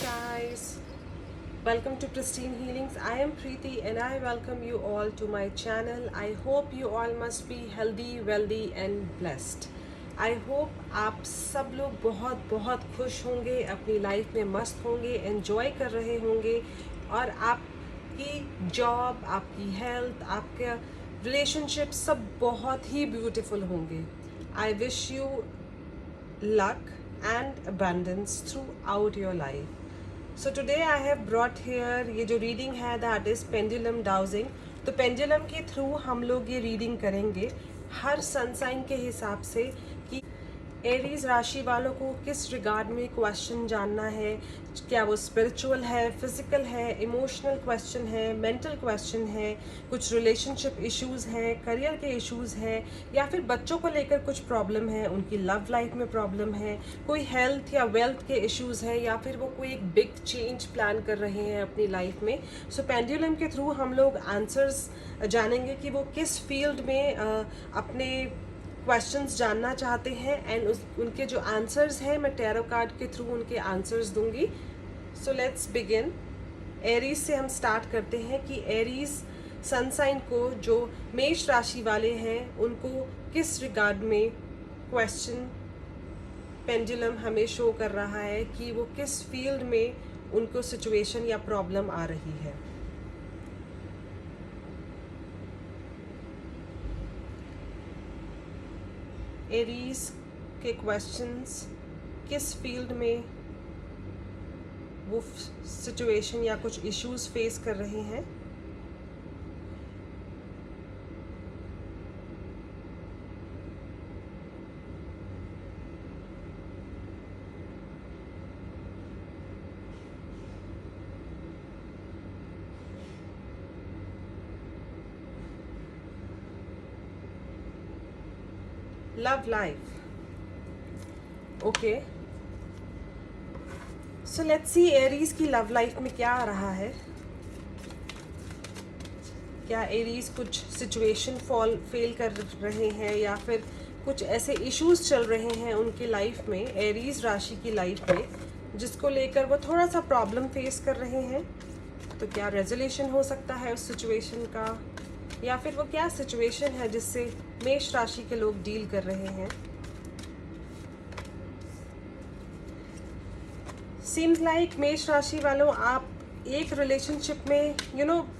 guys, welcome to Pristine Healings. I am Preeti and I welcome you all to my channel. I hope you all must be healthy, wealthy and blessed. I hope आप सब लोग बहुत बहुत खुश होंगे, अपनी life में मस्त होंगे, एंजॉय कर रहे होंगे और आपकी जॉब, आपकी हेल्थ, आपका रिलेशनशिप सब बहुत ही ब्यूटीफुल होंगे. आई wish you luck and abundance throughout your life. So today I have brought here ये जो reading है that is pendulum dowsing. तो pendulum के through हम लोग ये reading करेंगे हर सन साइन के हिसाब से कि एरीज राशि वालों को किस रिगार्ड में क्वेश्चन जानना है, क्या वो स्पिरिचुअल है, फिजिकल है, इमोशनल क्वेश्चन है, मेंटल क्वेश्चन है, कुछ रिलेशनशिप इश्यूज हैं, करियर के इश्यूज हैं, या फिर बच्चों को लेकर कुछ प्रॉब्लम है, उनकी लव लाइफ में प्रॉब्लम है, कोई हेल्थ या वेल्थ के इश्यूज हैं, या फिर वो कोई एक बिग चेंज प्लान कर रहे हैं अपनी लाइफ में. सो पेंडुलम के थ्रू हम लोग आंसर्स जानेंगे कि वो किस फील्ड में अपने क्वेश्चंस जानना चाहते हैं एंड उनके जो आंसर्स हैं मैं टैरो कार्ड के थ्रू उनके आंसर्स दूंगी. So let's begin. एरीज से हम स्टार्ट करते हैं कि एरीज सन साइन को जो मेष राशि वाले हैं उनको किस रिगार्ड में क्वेश्चन पेंडुलम हमें शो कर रहा है कि वो किस फील्ड में उनको सिचुएशन या प्रॉब्लम आ रही है. एरीज के क्वेश्चंस किस फील्ड में वो सिचुएशन या कुछ इश्यूज फेस कर रहे हैं. Love life. Okay, so let's C Aries की लव लाइफ में क्या आ रहा है. क्या एरीज कुछ सिचुएशन फेल कर रहे हैं या फिर कुछ ऐसे इश्यूज चल रहे हैं उनकी लाइफ में, एरीज राशि की लाइफ में, जिसको लेकर वो थोड़ा सा प्रॉब्लम फेस कर रहे हैं. तो क्या रेजोल्यूशन हो सकता है उस सिचुएशन का, या फिर वो क्या सिचुएशन है जिससे मेष राशि के लोग डील कर रहे हैं. सीम्स लाइक मेष राशि वालों आप एक रिलेशनशिप में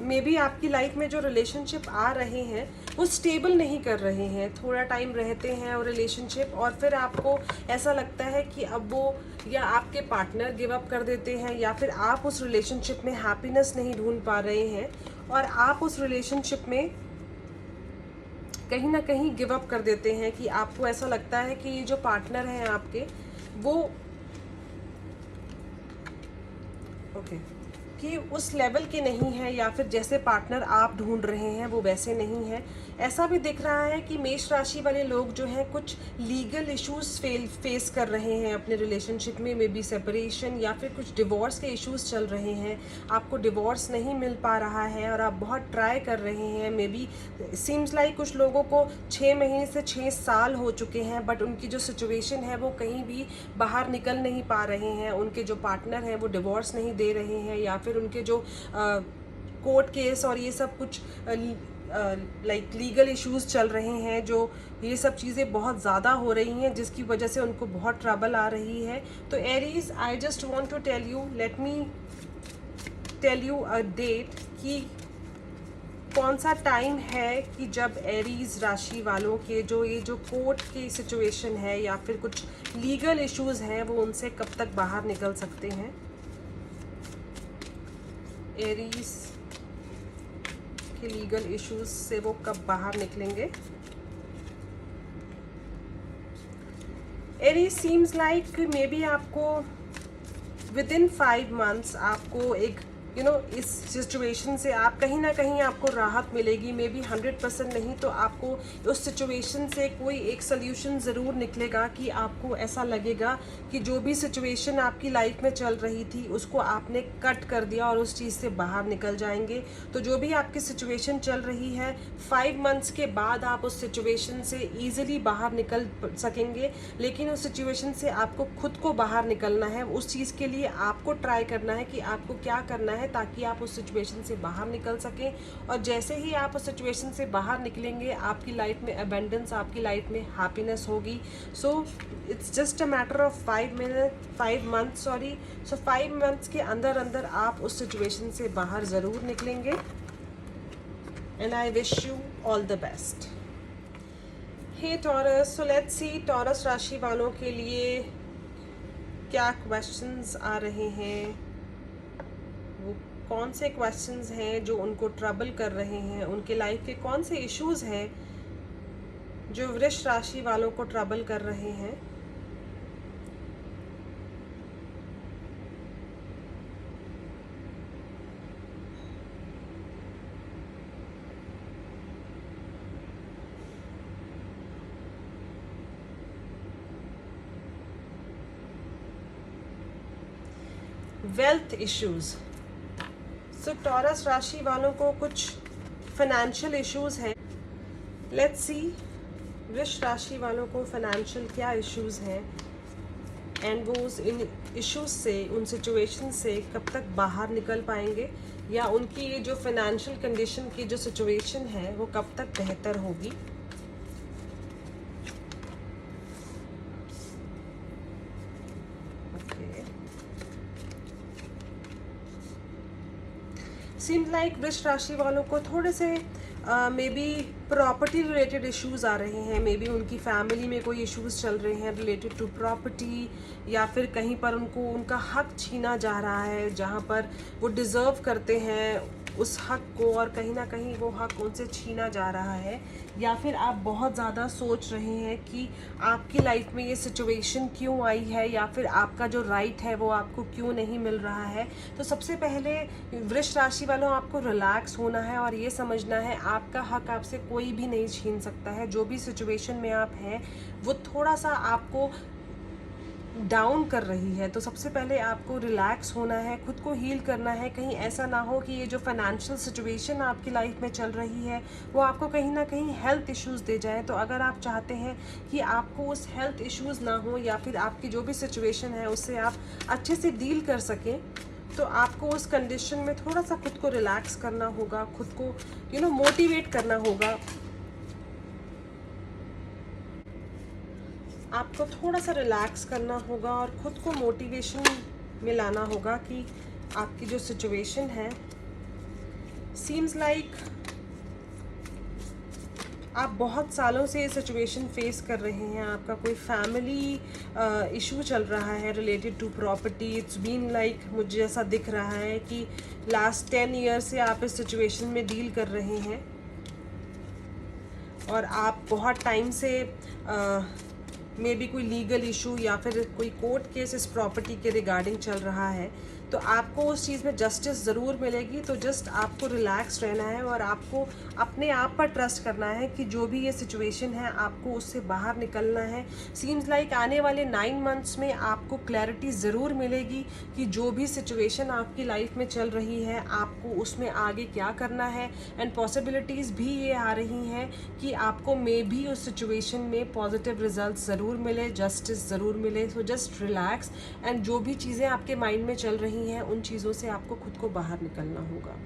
मे बी आपकी लाइफ में जो रिलेशनशिप आ रहे हैं वो स्टेबल नहीं कर रहे हैं. थोड़ा टाइम रहते हैं और रिलेशनशिप और फिर आपको ऐसा लगता है कि अब वो या आपके पार्टनर गिव अप कर देते हैं या फिर आप उस रिलेशनशिप में हैप्पीनेस नहीं ढूंढ पा रहे हैं और आप उस रिलेशनशिप में कहीं ना कहीं गिव अप कर देते हैं कि आपको ऐसा लगता है कि ये जो पार्टनर हैं आपके वो कि उस लेवल के नहीं है या फिर जैसे पार्टनर आप ढूंढ रहे हैं वो वैसे नहीं है. ऐसा भी दिख रहा है कि मेष राशि वाले लोग जो हैं कुछ लीगल इश्यूज फेस कर रहे हैं अपने रिलेशनशिप में. मे बी सेपरेशन या फिर कुछ डिवोर्स के इश्यूज चल रहे हैं. आपको डिवोर्स नहीं मिल पा रहा है और आप बहुत ट्राई कर रहे हैं. मे बी सीम्स लाइक कुछ लोगों को 6 महीने से 6 साल हो चुके हैं बट उनकी जो सिचुएशन है वो कहीं भी बाहर निकल नहीं पा रहे हैं. उनके जो पार्टनर हैं वो डिवोर्स नहीं दे रहे हैं या फिर उनके जो कोर्ट केस और ये सब कुछ लाइक लीगल इश्यूज चल रहे हैं, जो ये सब चीज़ें बहुत ज़्यादा हो रही हैं जिसकी वजह से उनको बहुत ट्रबल आ रही है. तो Aries I just want to tell you, let me tell you a date कि कौन सा टाइम है कि जब एरीज राशि वालों के ये जो कोर्ट की सिचुएशन है या फिर कुछ लीगल इश्यूज हैं वो उनसे कब तक बाहर निकल सकते हैं. एरीज के लीगल इश्यूज से वो कब बाहर निकलेंगे. Aries seems like may be आपको विद इन 5 months आपको एक इस सिचुएशन से आप कहीं ना कहीं आपको राहत मिलेगी, मे बी 100% नहीं तो आपको उस सिचुएशन से कोई एक सोल्यूशन ज़रूर निकलेगा कि आपको ऐसा लगेगा कि जो भी सिचुएशन आपकी लाइफ में चल रही थी उसको आपने कट कर दिया और उस चीज़ से बाहर निकल जाएंगे। तो जो भी आपकी सिचुएशन चल रही है 5 मंथ्स के बाद आप उस सिचुएशन से ईजिली बाहर निकल सकेंगे, लेकिन उस सिचुएशन से आपको खुद को बाहर निकलना है। उस चीज़ के लिए आपको ट्राई करना है कि आपको क्या करना है ताकि आप उस सिचुएशन से बाहर निकल सकें। और जैसे ही आप उस सिचुएशन से बाहर निकलेंगे आपकी लाइफ में अबेंडेंस, आपकी लाइफ में हैप्पीनेस होगी। सो it's just a matter of 5 months so 5 months के अंदर अंदर आप उस सिचुएशन से बाहर ज़रूर निकलेंगे। And I wish you all the best. Hey Taurus, so let's see Taurus राशि वालों के लिए क्या क्वेश्चंस आ रहे हैं, वो कौन से क्वेश्चंस हैं जो उनको ट्रबल कर रहे हैं, उनके लाइफ के कौन से इश्यूज हैं जो वृष राशि वालों को ट्रबल कर रहे हैं। वेल्थ इश्यूज, सो टॉरस राशि वालों को कुछ फाइनेंशियल इश्यूज हैं। लेट्स सी वृष राशि वालों को फाइनेंशियल क्या इश्यूज हैं एंड वो उस इन इश्यूज से, उन सिचुएशन से कब तक बाहर निकल पाएंगे, या उनकी ये जो फाइनेंशियल कंडीशन की जो सिचुएशन है वो कब तक बेहतर होगी। सीम्स लाइक वृष राशि वालों को थोड़े से maybe property related issues आ रहे हैं, मे बी उनकी फैमिली में कोई इश्यूज चल रहे हैं रिलेटेड टू प्रॉपर्टी, या फिर कहीं पर उनको उनका हक छीना जा रहा है जहाँ पर वो डिज़र्व करते हैं उस हक को, और कहीं ना कहीं वो हक उनसे छीना जा रहा है। या फिर आप बहुत ज़्यादा सोच रहे हैं कि आपकी लाइफ में ये सिचुएशन क्यों आई है, या फिर आपका जो राइट है वो आपको क्यों नहीं मिल रहा है। तो सबसे पहले वृष राशि वालों आपको रिलैक्स होना है और ये समझना है आपका हक आपसे कोई भी नहीं छीन सकता है। जो भी सिचुएशन में आप हैं वो थोड़ा सा आपको डाउन कर रही है, तो सबसे पहले आपको रिलैक्स होना है, खुद को हील करना है। कहीं ऐसा ना हो कि ये जो फाइनेंशियल सिचुएशन आपकी लाइफ में चल रही है वो आपको कहीं ना कहीं हेल्थ इश्यूज़ दे जाए। तो अगर आप चाहते हैं कि आपको उस हेल्थ इश्यूज़ ना हो, या फिर आपकी जो भी सिचुएशन है उससे आप अच्छे से डील कर सकें, तो आपको उस कंडीशन में थोड़ा सा खुद को रिलैक्स करना होगा, खुद को मोटिवेट करना होगा। आपको थोड़ा सा रिलैक्स करना होगा और ख़ुद को मोटिवेशन में लाना होगा कि आपकी जो सिचुएशन है, सीम्स लाइक आप बहुत सालों से ये सिचुएशन फेस कर रहे हैं। आपका कोई फैमिली इशू चल रहा है related to property. It's been like, मुझे ऐसा दिख रहा है कि लास्ट 10 ईयर से आप इस सिचुएशन में डील कर रहे हैं और आप बहुत टाइम से मे बी कोई लीगल इशू या फिर कोई कोर्ट केस इस प्रॉपर्टी के रिगार्डिंग चल रहा है। तो आपको उस चीज़ में जस्टिस ज़रूर मिलेगी। तो जस्ट आपको रिलैक्स रहना है और आपको अपने आप पर ट्रस्ट करना है कि जो भी ये सिचुएशन है आपको उससे बाहर निकलना है। सीम्स लाइक आने वाले 9 मंथ्स में आपको क्लैरिटी ज़रूर मिलेगी कि जो भी सिचुएशन आपकी लाइफ में चल रही है आपको उसमें आगे क्या करना है। एंड पॉसिबिलिटीज़ भी ये आ रही हैं कि आपको मे भी उस सिचुएशन में पॉजिटिव रिजल्ट ज़रूर मिले, जस्टिस ज़रूर मिले। सो जस्ट रिलैक्स एंड जो भी चीज़ें आपके माइंड में चल रही हैं उन चीज़ों से आपको खुद को बाहर निकलना होगा।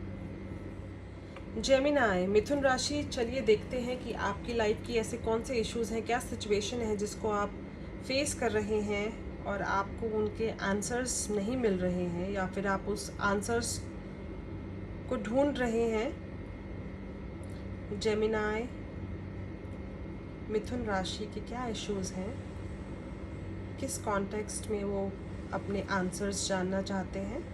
जेमिनी, मिथुन राशि, चलिए देखते हैं कि आपकी लाइफ की ऐसे कौन से इश्यूज़ हैं, क्या सिचुएशन है जिसको आप फेस कर रहे हैं और आपको उनके आंसर्स नहीं मिल रहे हैं, या फिर आप उस आंसर्स को ढूंढ रहे हैं। जेमिनी, मिथुन राशि के क्या इश्यूज़ हैं, किस कॉन्टेक्स्ट में वो अपने आंसर्स जानना चाहते हैं।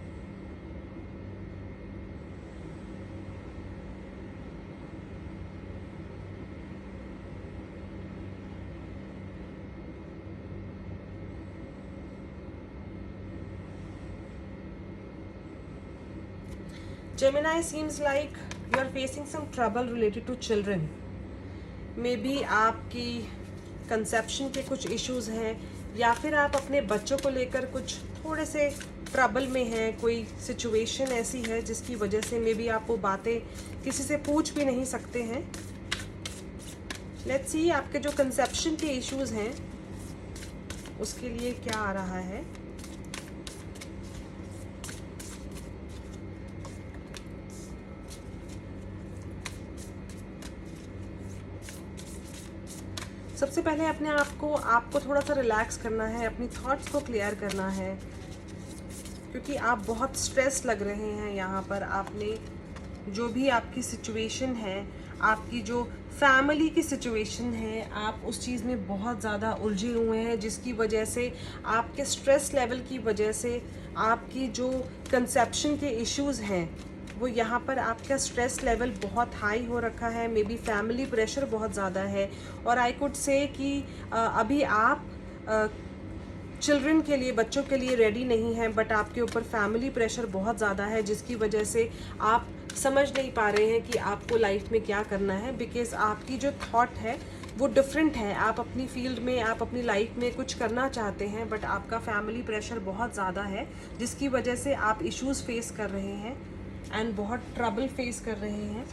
Gemini seems like you are facing some trouble related to children. May be आपकी कंसेप्शन के कुछ इश्यूज हैं, या फिर आप अपने बच्चों को लेकर कुछ थोड़े से ट्रबल में हैं. कोई सिचुएशन ऐसी है जिसकी वजह से मे बी आप वो बातें किसी से पूछ भी नहीं सकते हैं. लेट्स सी आपके जो कंसेप्शन के इश्यूज हैं उसके लिए क्या आ रहा है. सबसे पहले अपने आपको थोड़ा सा रिलैक्स करना है, अपनी थॉट्स को क्लियर करना है, क्योंकि आप बहुत स्ट्रेस लग रहे हैं यहाँ पर. आपने जो भी आपकी सिचुएशन है, आपकी जो फैमिली की सिचुएशन है, आप उस चीज़ में बहुत ज़्यादा उलझे हुए हैं, जिसकी वजह से आपके स्ट्रेस लेवल की वजह से आपकी जो कंसेप्शन के इश्यूज़ हैं वो यहाँ पर आपका स्ट्रेस लेवल बहुत हाई हो रखा है. मे बी फैमिली प्रेशर बहुत ज़्यादा है, और आई कुड से कि अभी आप चिल्ड्रन के लिए, बच्चों के लिए रेडी नहीं हैं, बट आपके ऊपर फैमिली प्रेशर बहुत ज़्यादा है, जिसकी वजह से आप समझ नहीं पा रहे हैं कि आपको लाइफ में क्या करना है. बिकॉज आपकी जो थॉट है वो डिफरेंट है. आप अपनी फील्ड में, आप अपनी लाइफ में कुछ करना चाहते हैं, बट आपका फैमिली प्रेशर बहुत ज़्यादा है, जिसकी वजह से आप इश्यूज़ फेस कर रहे हैं एंड बहुत ट्रबल फेस कर रहे हैं.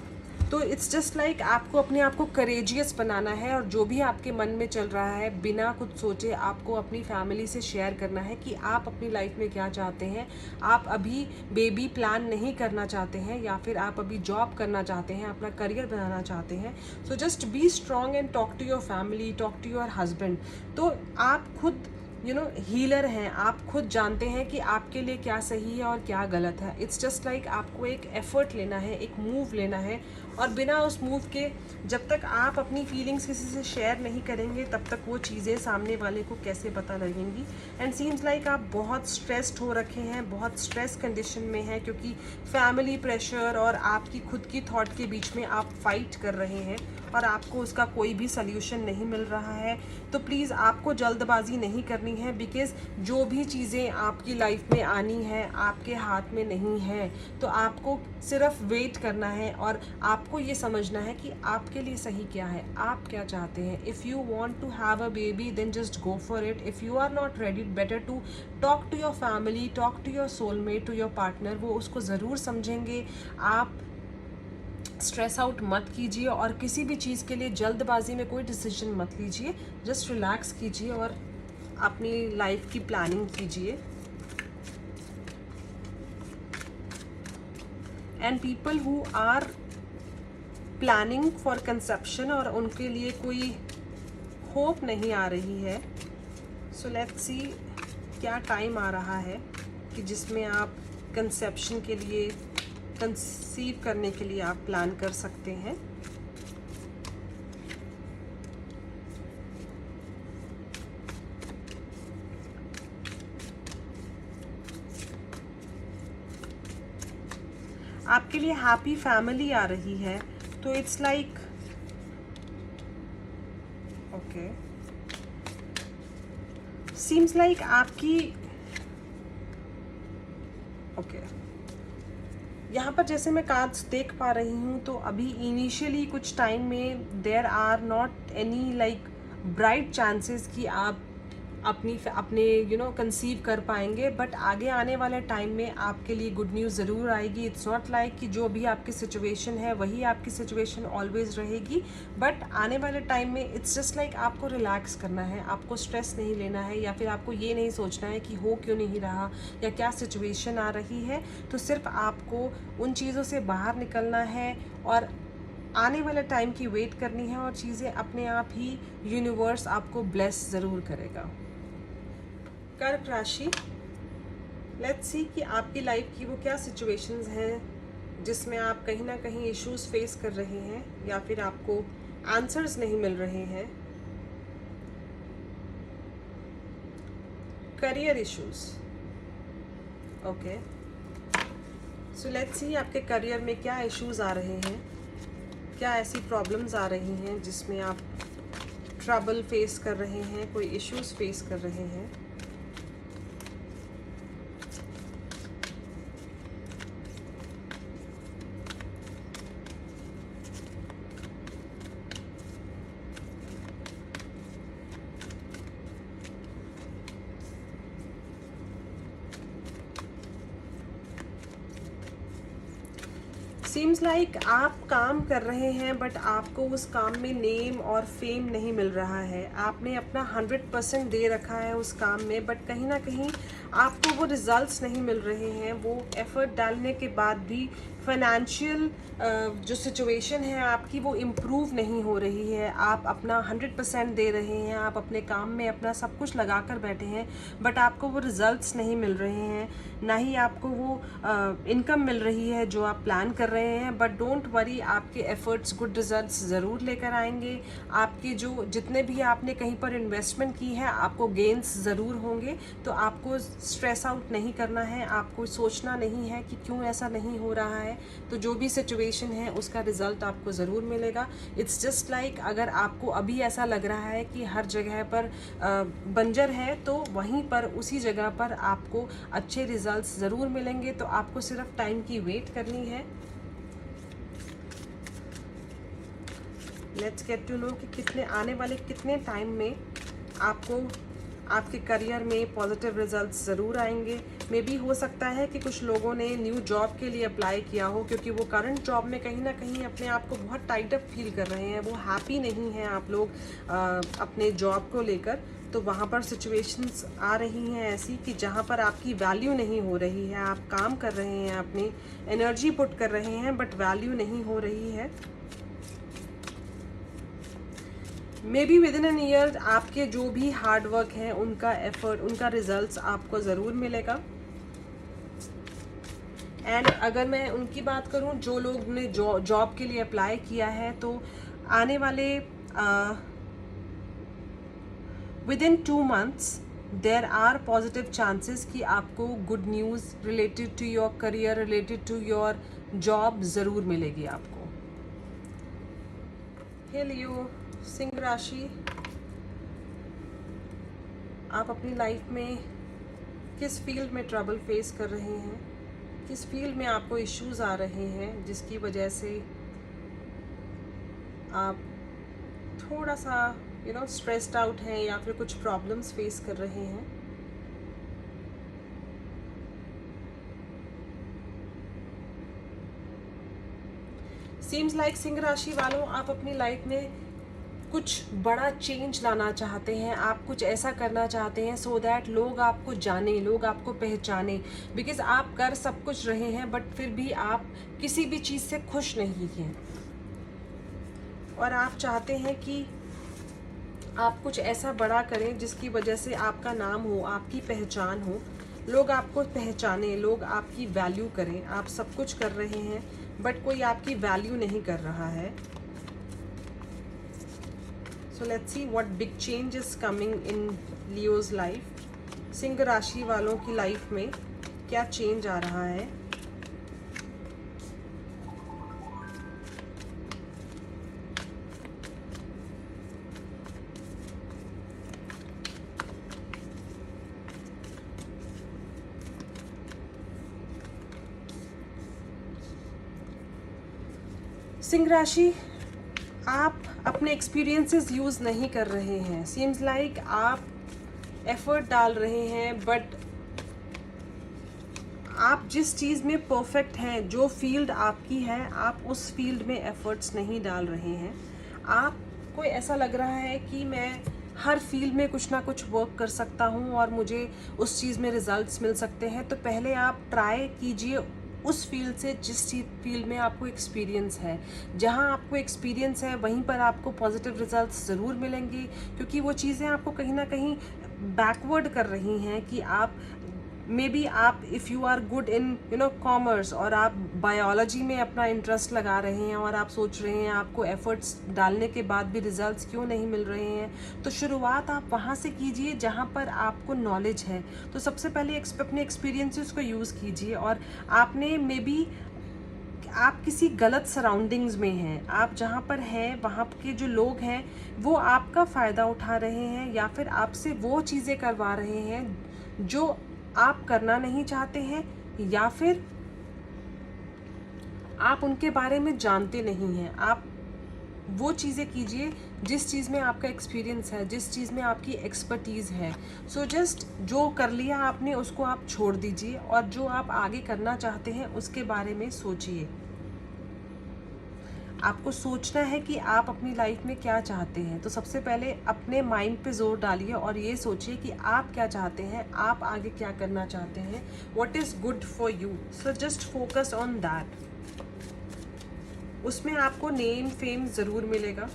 तो इट्स जस्ट लाइक आपको अपने आप को करेजियस बनाना है, और जो भी आपके मन में चल रहा है बिना कुछ सोचे आपको अपनी फैमिली से शेयर करना है कि आप अपनी लाइफ में क्या चाहते हैं. आप अभी बेबी प्लान नहीं करना चाहते हैं, या फिर आप अभी जॉब करना चाहते हैं, अपना करियर बनाना चाहते हैं. So just be strong and talk to your family, talk to your husband. तो आप खुद हीलर हैं, आप खुद जानते हैं कि आपके लिए क्या सही है और क्या गलत है. इट्स जस्ट लाइक आपको एक एफर्ट लेना है, एक मूव लेना है, और बिना उस मूव के जब तक आप अपनी फीलिंग्स किसी से शेयर नहीं करेंगे तब तक वो चीज़ें सामने वाले को कैसे पता लगेंगी. एंड सीम्स लाइक आप बहुत स्ट्रेस्ड हो रखे हैं, बहुत स्ट्रेस कंडीशन में हैं, क्योंकि फैमिली प्रेशर और आपकी खुद की थॉट के बीच में आप फाइट कर रहे हैं, और आपको उसका कोई भी सल्यूशन नहीं मिल रहा है. तो प्लीज़ आपको जल्दबाजी नहीं करनी है, बिकॉज़ जो भी चीज़ें आपकी लाइफ में आनी है आपके हाथ में नहीं है. तो आपको सिर्फ वेट करना है, और आपको ये समझना है कि आपके लिए सही क्या है, आप क्या चाहते हैं. If you want to have a baby then just go for it. If you are not ready, better to talk to your family, talk to your soulmate, to your partner. वो उसको ज़रूर समझेंगे. आप स्ट्रेस आउट मत कीजिए, और किसी भी चीज़ के लिए जल्दबाजी में कोई डिसीजन मत लीजिए. जस्ट रिलैक्स कीजिए और अपनी लाइफ की प्लानिंग कीजिए. And people who are planning for conception और उनके लिए कोई होप नहीं आ रही है, सो लेट्स सी क्या टाइम आ रहा है कि जिसमें आप कंसेप्शन के लिए, कंसीव करने के लिए आप प्लान कर सकते हैं. आपके लिए हैप्पी फैमिली आ रही है. तो it's like okay, seems like आपकी ओके यहाँ पर जैसे मैं कार्ड्स देख पा रही हूँ, तो अभी इनिशियली कुछ टाइम में there are not any like bright chances कि आप अपने कंसीव कर पाएंगे. बट आगे आने वाले टाइम में आपके लिए गुड न्यूज़ ज़रूर आएगी. इट्स नॉट लाइक कि जो भी आपकी सिचुएशन है वही आपकी सिचुएशन ऑलवेज रहेगी, बट आने वाले टाइम में इट्स जस्ट लाइक आपको रिलैक्स करना है, आपको स्ट्रेस नहीं लेना है, या फिर आपको ये नहीं सोचना है कि हो क्यों नहीं रहा या क्या सिचुएशन आ रही है. तो सिर्फ आपको उन चीज़ों से बाहर निकलना है, और आने वाले टाइम की वेट करनी है, और चीज़ें अपने आप ही यूनिवर्स आपको ब्लेस ज़रूर करेगा. कर्क राशि, लेट्स सी कि आपकी लाइफ की वो क्या सिचुएशंस हैं जिसमें आप कहीं ना कहीं इश्यूज फेस कर रहे हैं, या फिर आपको आंसर्स नहीं मिल रहे हैं. Career issues, okay. So let's सी आपके करियर में क्या इश्यूज आ रहे हैं, क्या ऐसी प्रॉब्लम्स आ रही हैं जिसमें आप ट्रबल फेस कर रहे हैं, कोई इश्यूज फेस कर रहे हैं. सीम्स लाइक आप काम कर रहे हैं बट आपको उस काम में नेम और फेम नहीं मिल रहा है। आपने अपना 100% दे रखा है उस काम में, बट कहीं ना कहीं आपको वो रिजल्ट्स नहीं मिल रहे हैं। वो एफर्ट डालने के बाद भी फाइनेंशियल जो सिचुएशन है आपकी वो इम्प्रूव नहीं हो रही है। आप अपना 100% दे रहे हैं, आप अपने काम में अपना सब कुछ लगा कर बैठे हैं, बट आपको वो रिजल्ट्स नहीं मिल रहे हैं, ना ही आपको वो इनकम मिल रही है जो आप प्लान कर रहे हैं। बट डोंट वरी, आपके एफर्ट्स गुड रिजल्ट्स ज़रूर लेकर आएंगे। आपके जो जितने भी आपने कहीं पर इन्वेस्टमेंट की है आपको गेंस ज़रूर होंगे। तो आपको स्ट्रेस आउट नहीं करना है, आपको सोचना नहीं है कि क्यों ऐसा नहीं हो रहा है। तो जो भी सिचुएशन है उसका रिज़ल्ट आपको ज़रूर मिलेगा। इट्स जस्ट लाइक अगर आपको अभी ऐसा लग रहा है कि हर जगह पर बंजर है, तो वहीं पर उसी जगह पर आपको अच्छे रिजल्ट्स ज़रूर मिलेंगे। तो आपको सिर्फ टाइम की वेट करनी है। लेट्स गेट टू नो कि कितने आने वाले कितने टाइम में आपको आपके करियर में पॉजिटिव रिजल्ट्स ज़रूर आएंगे। मे बी हो सकता है कि कुछ लोगों ने न्यू जॉब के लिए अप्लाई किया हो, क्योंकि वो करंट जॉब में कहीं ना कहीं अपने आप को बहुत टाइट अप फील कर रहे हैं, वो हैप्पी नहीं हैं आप लोग अपने जॉब को लेकर। तो वहाँ पर सिचुएशंस आ रही हैं ऐसी कि जहाँ पर आपकी वैल्यू नहीं हो रही है। आप काम कर रहे हैं, अपनी एनर्जी पुट कर रहे हैं, बट वैल्यू नहीं हो रही है। May be with in an year आपके जो भी हार्ड वर्क है उनका एफर्ट, उनका रिजल्ट्स आपको ज़रूर मिलेगा। एंड अगर मैं उनकी बात करूं जो लोग ने जॉब के लिए अप्लाई किया है, तो आने वाले within 2 months there are positive chances कि आपको good news related to your career, related to your job ज़रूर मिलेगी आपको। हे लियो, सिंह राशि, आप अपनी लाइफ में किस फील्ड में ट्रबल फेस कर रहे हैं, किस फील्ड में आपको इश्यूज आ रहे हैं जिसकी वजह से आप थोड़ा सा स्ट्रेस्ड आउट हैं या फिर कुछ प्रॉब्लम्स फेस कर रहे हैं। सीम्स लाइक सिंह राशि वालों, आप अपनी लाइफ में कुछ बड़ा चेंज लाना चाहते हैं, आप कुछ ऐसा करना चाहते हैं सो दैट लोग आपको जाने, लोग आपको पहचाने। बिकॉज आप कर सब कुछ रहे हैं बट फिर भी आप किसी भी चीज़ से खुश नहीं हैं, और आप चाहते हैं कि आप कुछ ऐसा बड़ा करें जिसकी वजह से आपका नाम हो, आपकी पहचान हो, लोग आपको पहचाने, लोग आपकी वैल्यू करें। आप सब कुछ कर रहे हैं बट कोई आपकी वैल्यू नहीं कर रहा है। So let's see what big change is coming in Leo's life. Singh राशि वालों की लाइफ में क्या चेंज आ रहा है? सिंह राशि, आप अपने एक्सपीरियंसेस यूज़ नहीं कर रहे हैं। सीम्स लाइक आप एफर्ट डाल रहे हैं बट आप जिस चीज़ में परफेक्ट हैं, जो फील्ड आपकी है, आप उस फील्ड में एफर्ट्स नहीं डाल रहे हैं। आपको ऐसा लग रहा है कि मैं हर फील्ड में कुछ ना कुछ वर्क कर सकता हूँ और मुझे उस चीज़ में रिजल्ट्स मिल सकते हैं। तो पहले आप ट्राई कीजिए उस फील्ड से जिस फील्ड में आपको एक्सपीरियंस है। जहाँ आपको एक्सपीरियंस है वहीं पर आपको पॉजिटिव रिजल्ट्स ज़रूर मिलेंगे, क्योंकि वो चीज़ें आपको कहीं ना कहीं बैकवर्ड कर रही हैं कि आप मे बी आप if you are good in commerce और आप बायोलॉजी में अपना इंटरेस्ट लगा रहे हैं और आप सोच रहे हैं आपको एफर्ट्स डालने के बाद भी रिजल्ट्स क्यों नहीं मिल रहे हैं, तो शुरुआत आप वहाँ से कीजिए जहाँ पर आपको नॉलेज है। तो सबसे पहले अपने एक्सपीरियंसेस को यूज़ कीजिए। और आपने मे बी आप किसी गलत सराउंडिंग्स में हैं, आप जहाँ पर हैं वहाँ के जो लोग हैं वो आपका फ़ायदा उठा रहे हैं या फिर आपसे वो चीज़ें करवा रहे हैं जो आप करना नहीं चाहते हैं, या फिर आप उनके बारे में जानते नहीं हैं। आप वो चीज़ें कीजिए जिस चीज़ में आपका एक्सपीरियंस है, जिस चीज़ में आपकी एक्सपर्टीज़ है। सो जस्ट जो कर लिया आपने उसको आप छोड़ दीजिए और जो आप आगे करना चाहते हैं उसके बारे में सोचिए। आपको सोचना है कि आप अपनी लाइफ में क्या चाहते हैं। तो सबसे पहले अपने माइंड पे जोर डालिए और ये सोचिए कि आप क्या चाहते हैं, आप आगे क्या करना चाहते हैं, what is good for you. So just focus on that. उसमें आपको नेम फेम ज़रूर मिलेगा।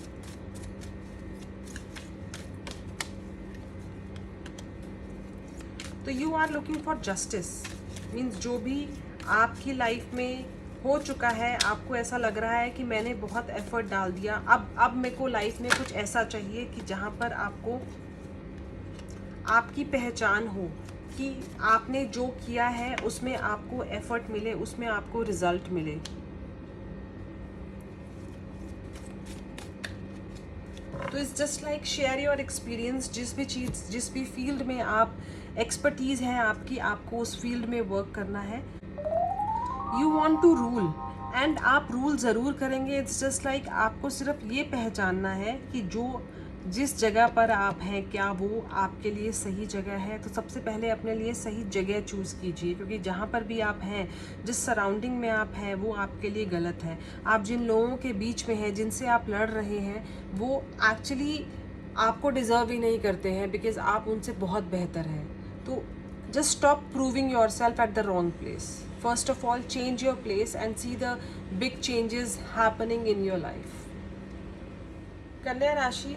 तो you are looking for justice, means जो भी आपकी लाइफ में हो चुका है, आपको ऐसा लग रहा है कि मैंने बहुत एफर्ट डाल दिया, अब मेरे को लाइफ में कुछ ऐसा चाहिए कि जहाँ पर आपको आपकी पहचान हो कि आपने जो किया है उसमें आपको एफर्ट मिले, उसमें आपको रिजल्ट मिले। तो it's just like share your experience. जिस भी फील्ड में आप एक्सपर्टीज़ है आपकी, आपको उस फील्ड में वर्क करना है। You want to rule and आप रूल ज़रूर करेंगे। इट्स जस्ट लाइक आपको सिर्फ ये पहचानना है कि जो जिस जगह पर आप हैं क्या वो आपके लिए सही जगह है। तो सबसे पहले अपने लिए सही जगह चूज़ कीजिए, क्योंकि जहाँ पर भी आप हैं, जिस सराउंडिंग में आप हैं, वो आपके लिए गलत है। आप जिन लोगों के बीच में हैं, जिनसे आप लड़ रहे हैं, वो एक्चुअली आपको डिज़र्व ही नहीं करते हैं, बिकॉज आप उनसे बहुत बेहतर हैं। तो just stop proving yourself at the wrong place. First of all, change your place and see the big changes happening in your life. कन्या राशि,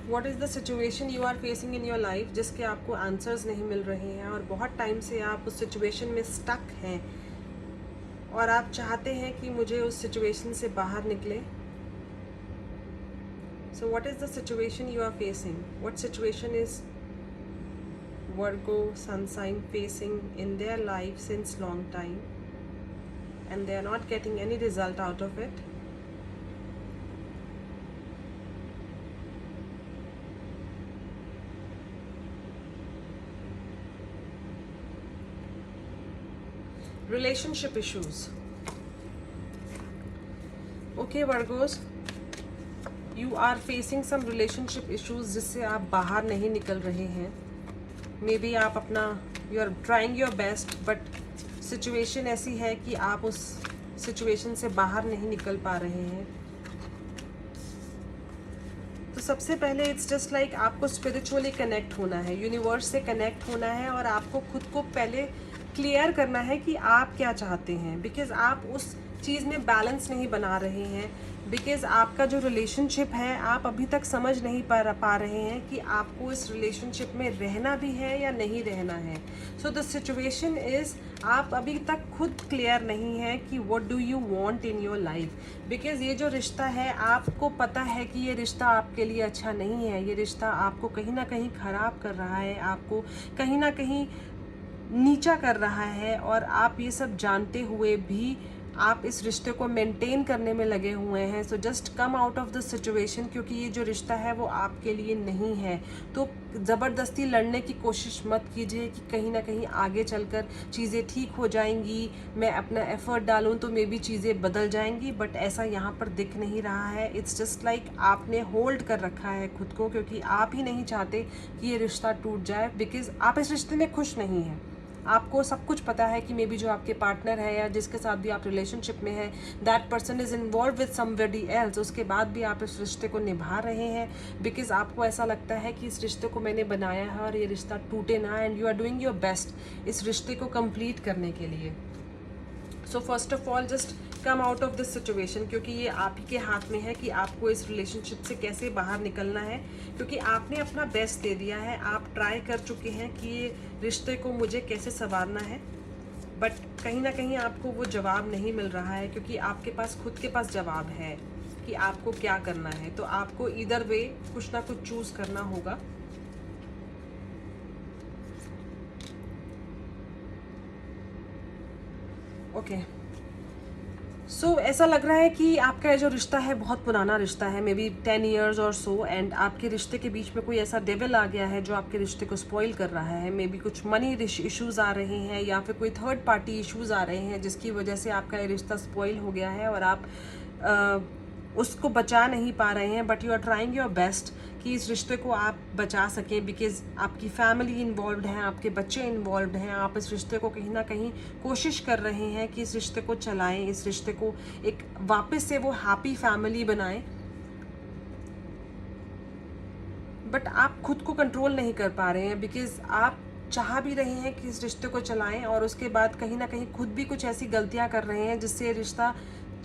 what is the situation you are facing in your life जिसके आपको answers नहीं मिल रहे हैं और बहुत time से आप उस सिचुएशन में स्टक हैं और आप चाहते हैं कि मुझे उस सिचुएशन से बाहर निकले। So what is the situation you are facing? What situation is Virgo sun sign facing in their life since long time and they are not getting any result out of it? Relationship issues. Okay Virgos, you are facing some relationship issues जिससे आप बाहर नहीं निकल रहे हैं। May be आप अपना you are trying your best, but situation ऐसी है कि आप उस सिचुएशन से बाहर नहीं निकल पा रहे हैं। तो सबसे पहले इट्स जस्ट लाइक आपको स्पिरिचुअली कनेक्ट होना है, यूनिवर्स से कनेक्ट होना है और आपको खुद को पहले क्लियर करना है कि आप क्या चाहते हैं, बिकॉज आप उस चीज़ में बैलेंस नहीं बना रहे हैं। बिकॉज आपका जो रिलेशनशिप है, आप अभी तक समझ नहीं पा रहे हैं कि आपको इस रिलेशनशिप में रहना भी है या नहीं रहना है। सो द सिचुएशन इज़ आप अभी तक खुद क्लियर नहीं है कि what do you want in your life. Because ये जो रिश्ता है, आपको पता है कि ये रिश्ता आपके लिए अच्छा नहीं है, ये रिश्ता आपको कहीं ना कहीं ख़राब कर रहा है, आपको कहीं ना कहीं नीचा कर रहा है और आप ये सब जानते हुए भी आप इस रिश्ते को मेंटेन करने में लगे हुए हैं। So just come out of the situation, क्योंकि ये जो रिश्ता है वो आपके लिए नहीं है। तो ज़बरदस्ती लड़ने की कोशिश मत कीजिए कि कहीं ना कहीं आगे चलकर चीज़ें ठीक हो जाएंगी, मैं अपना एफर्ट डालूं तो मे बी चीज़ें बदल जाएंगी, बट ऐसा यहाँ पर दिख नहीं रहा है। इट्स जस्ट लाइक आपने होल्ड कर रखा है खुद को, क्योंकि आप ही नहीं चाहते कि ये रिश्ता टूट जाए, बिकॉज आप इस रिश्ते में खुश नहीं हैं। आपको सब कुछ पता है कि मे बी जो आपके पार्टनर है या जिसके साथ भी आप रिलेशनशिप में हैं, that person is involve with somebody else, उसके बाद भी आप इस रिश्ते को निभा रहे हैं, बिकॉज आपको ऐसा लगता है कि इस रिश्ते को मैंने बनाया है और ये रिश्ता टूटे ना, and you are doing your best इस रिश्ते को कंप्लीट करने के लिए। So first of all just come out of this situation, क्योंकि ये आप ही के हाथ में है कि आपको इस रिलेशनशिप से कैसे बाहर निकलना है, क्योंकि आपने अपना बेस्ट दे दिया है, आप ट्राई कर चुके हैं कि ये रिश्ते को मुझे कैसे संवारना है, बट कहीं ना कहीं आपको वो जवाब नहीं मिल रहा है, क्योंकि आपके पास खुद के पास जवाब है कि आपको क्या करना है। तो आपको इधर वे कुछ ना कुछ चूज़ करना होगा। ओके सो ऐसा लग रहा है कि आपका जो रिश्ता है बहुत पुराना रिश्ता है, मे बी 10 ईयर्स और सो, एंड आपके रिश्ते के बीच में कोई ऐसा डेविल आ गया है जो आपके रिश्ते को स्पॉइल कर रहा है। मे बी कुछ मनी इश्यूज़ आ रहे हैं या फिर कोई थर्ड पार्टी इश्यूज़ आ रहे हैं जिसकी वजह से आपका ये रिश्ता स्पॉइल हो गया है और आप उसको बचा नहीं पा रहे हैं, but you are trying your best कि इस रिश्ते को आप बचा सकें, बिकॉज आपकी फैमिली इन्वॉल्व है, आपके बच्चे इन्वॉल्व हैं, आप इस रिश्ते को कहीं ना कहीं कोशिश कर रहे हैं कि इस रिश्ते को चलाएं, इस रिश्ते को एक वापस से वो हैप्पी फैमिली बनाएं, बट आप खुद को कंट्रोल नहीं कर पा रहे हैं, बिकॉज आप चाह भी रहे हैं कि इस रिश्ते को चलाएं और उसके बाद कहीं ना कहीं खुद भी कुछ ऐसी गलतियां कर रहे हैं जिससे रिश्ता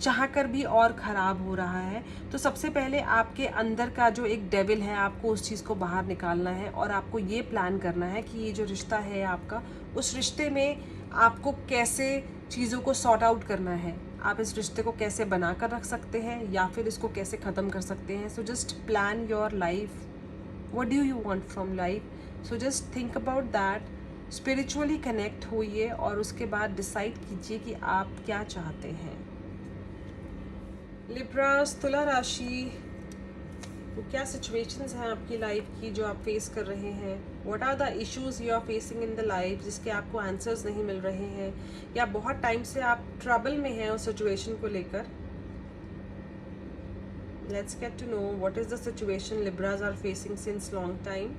चाह कर भी और ख़राब हो रहा है। तो सबसे पहले आपके अंदर का जो एक डेविल है, आपको उस चीज़ को बाहर निकालना है और आपको ये प्लान करना है कि ये जो रिश्ता है आपका, उस रिश्ते में आपको कैसे चीज़ों को सॉर्ट आउट करना है, आप इस रिश्ते को कैसे बना कर रख सकते हैं या फिर इसको कैसे ख़त्म कर सकते हैं। So just plan your life, what do you want from life, so just think about that, spiritually connect होइए और उसके बाद डिसाइड कीजिए कि आप क्या चाहते हैं। लिब्रास, तुला राशि, तो क्या सिचुएशंस हैं आपकी लाइफ की जो आप फेस कर रहे हैं? What are the issues you are facing in the life जिसके आपको आंसर्स नहीं मिल रहे हैं, या बहुत टाइम से आप ट्रबल में हैं उस सिचुएशन को लेकर? Let's get to know what is the situation Libras are facing since long time.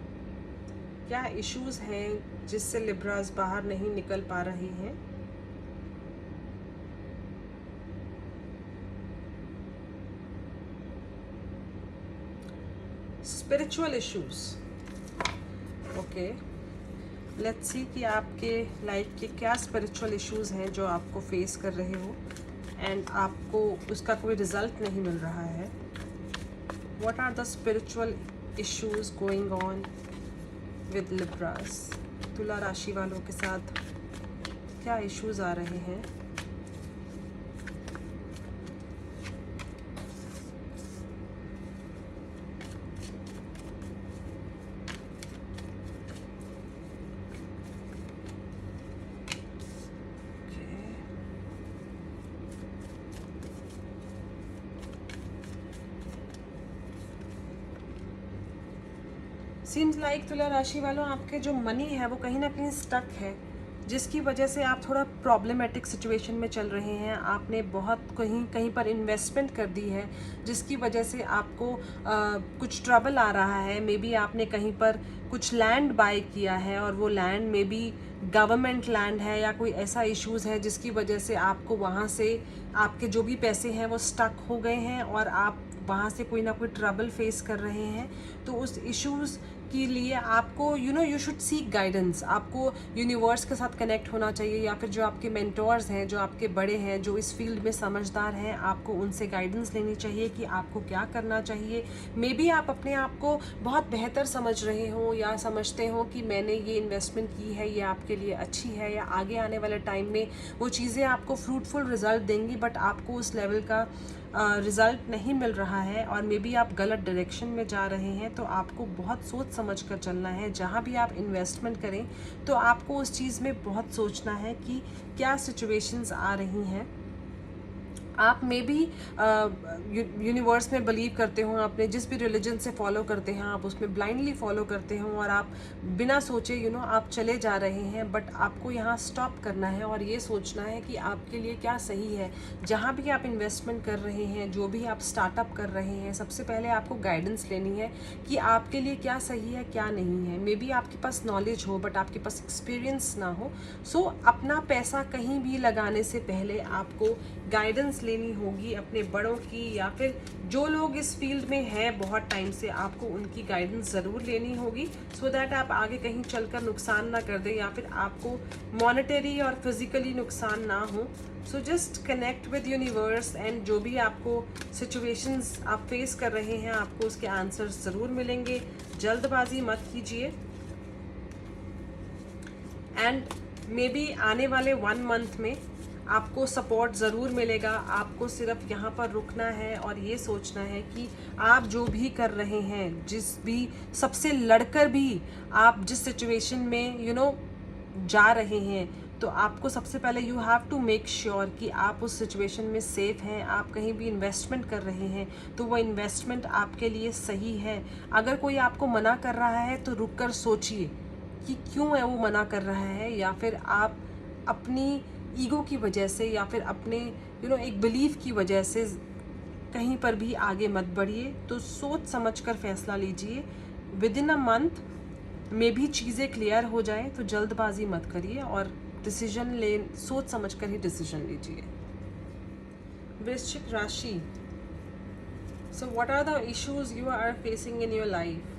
क्या issues हैं जिससे Libras बाहर नहीं निकल पा रही हैं? Spiritual issues. Okay. Let's see कि आपके लाइफ के क्या spiritual issues हैं जो आपको फेस कर रहे हो एंड आपको उसका कोई रिजल्ट नहीं मिल रहा है। What are the spiritual issues going on with Libras? तुला राशि वालों के साथ क्या इश्यूज आ रहे हैं? सीम्स लाइक तुला राशि वालों, आपके जो मनी है वो कहीं ना कहीं स्टक है, जिसकी वजह से आप थोड़ा प्रॉब्लमेटिक सिचुएशन में चल रहे हैं। आपने बहुत कहीं कहीं पर इन्वेस्टमेंट कर दी है जिसकी वजह से आपको कुछ ट्रबल आ रहा है। मे बी आपने कहीं पर कुछ लैंड बाय किया है और वो land may be government land है या कोई ऐसा इश्यूज़ है जिसकी वजह से आपको वहाँ से आपके जो भी पैसे हैं वो स्टक हो गए हैं और आप वहाँ से कोई ना कोई ट्रबल फेस कर रहे हैं। तो उस इश्यूज़ के लिए आपको यू शुड सीक गाइडेंस। आपको यूनिवर्स के साथ कनेक्ट होना चाहिए या फिर जो आपके मेंटोर्स हैं, जो आपके बड़े हैं, जो इस फील्ड में समझदार हैं, आपको उनसे गाइडेंस लेनी चाहिए कि आपको क्या करना चाहिए। मे बी आप अपने आप को बहुत बेहतर समझ रहे हो या समझते हो कि मैंने ये इन्वेस्टमेंट की है, ये आपके लिए अच्छी है या आगे आने वाले टाइम में वो चीज़ें आपको फ्रूटफुल रिजल्ट देंगी, बट आपको उस लेवल का रिज़ल्ट नहीं मिल रहा है और मे बी आप गलत डायरेक्शन में जा रहे हैं। तो आपको बहुत सोच समझ कर चलना है। जहाँ भी आप इन्वेस्टमेंट करें तो आपको उस चीज़ में बहुत सोचना है कि क्या सिचुएशंस आ रही हैं। आप मे बी यूनिवर्स में बिलीव करते हो, अपने जिस भी रिलीजन से फॉलो करते हैं आप उसमें ब्लाइंडली फॉलो करते हो और आप बिना सोचे आप चले जा रहे हैं। बट आपको यहाँ स्टॉप करना है और ये सोचना है कि आपके लिए क्या सही है। जहाँ भी आप इन्वेस्टमेंट कर रहे हैं, जो भी आप स्टार्टअप कर रहे हैं, सबसे पहले आपको गाइडेंस लेनी है कि आपके लिए क्या सही है क्या नहीं है। मे बी आपके पास नॉलेज हो बट आपके पास एक्सपीरियंस ना हो। सो अपना पैसा कहीं भी लगाने से पहले आपको गाइडेंस लेनी होगी अपने बड़ों की, या फिर जो लोग इस फील्ड में हैं बहुत टाइम से, आपको उनकी गाइडेंस ज़रूर लेनी होगी सो दैट आप आगे कहीं चलकर नुकसान ना कर दें या फिर आपको मॉनेटरी और फिजिकली नुकसान ना हो। So just connect with universe and जो भी आपको सिचुएशंस आप फेस कर रहे हैं आपको उसके आंसर्स ज़रूर मिलेंगे। जल्दबाजी मत कीजिए एंड मे बी आने वाले 1 मंथ में आपको सपोर्ट ज़रूर मिलेगा। आपको सिर्फ यहाँ पर रुकना है और ये सोचना है कि आप जो भी कर रहे हैं, जिस भी सबसे लड़कर भी आप जिस सिचुएशन में जा रहे हैं, तो आपको सबसे पहले you have to make sure कि आप उस सिचुएशन में सेफ हैं। आप कहीं भी इन्वेस्टमेंट कर रहे हैं तो वो इन्वेस्टमेंट आपके लिए सही है। अगर कोई आपको मना कर रहा है तो रुक कर सोचिए कि क्यों है वो मना कर रहा है, या फिर आप अपनी ईगो की वजह से या फिर अपने एक बिलीफ की वजह से कहीं पर भी आगे मत बढ़िए, तो सोच समझ कर फैसला लीजिए। विद इन अ मंथ में भी चीज़ें क्लियर हो जाए, तो जल्दबाजी मत करिए और डिसीजन ले सोच समझ कर ही डिसीजन लीजिए। वृश्चिक राशि, so what are the issues you are facing in your life.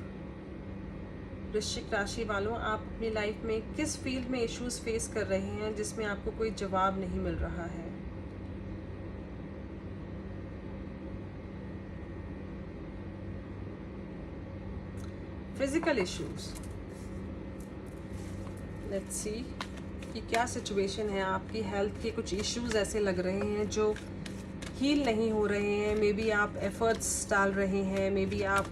वृश्चिक राशि वालों, आप अपनी लाइफ में किस फील्ड में इश्यूज फेस कर रहे हैं जिसमें आपको कोई जवाब नहीं मिल रहा है। फिजिकल इश्यूज, लेट्स सी कि क्या सिचुएशन है। आपकी हेल्थ के कुछ इश्यूज ऐसे लग रहे हैं जो हील नहीं हो रहे हैं। मे बी आप एफर्ट्स डाल रहे हैं, मे बी आप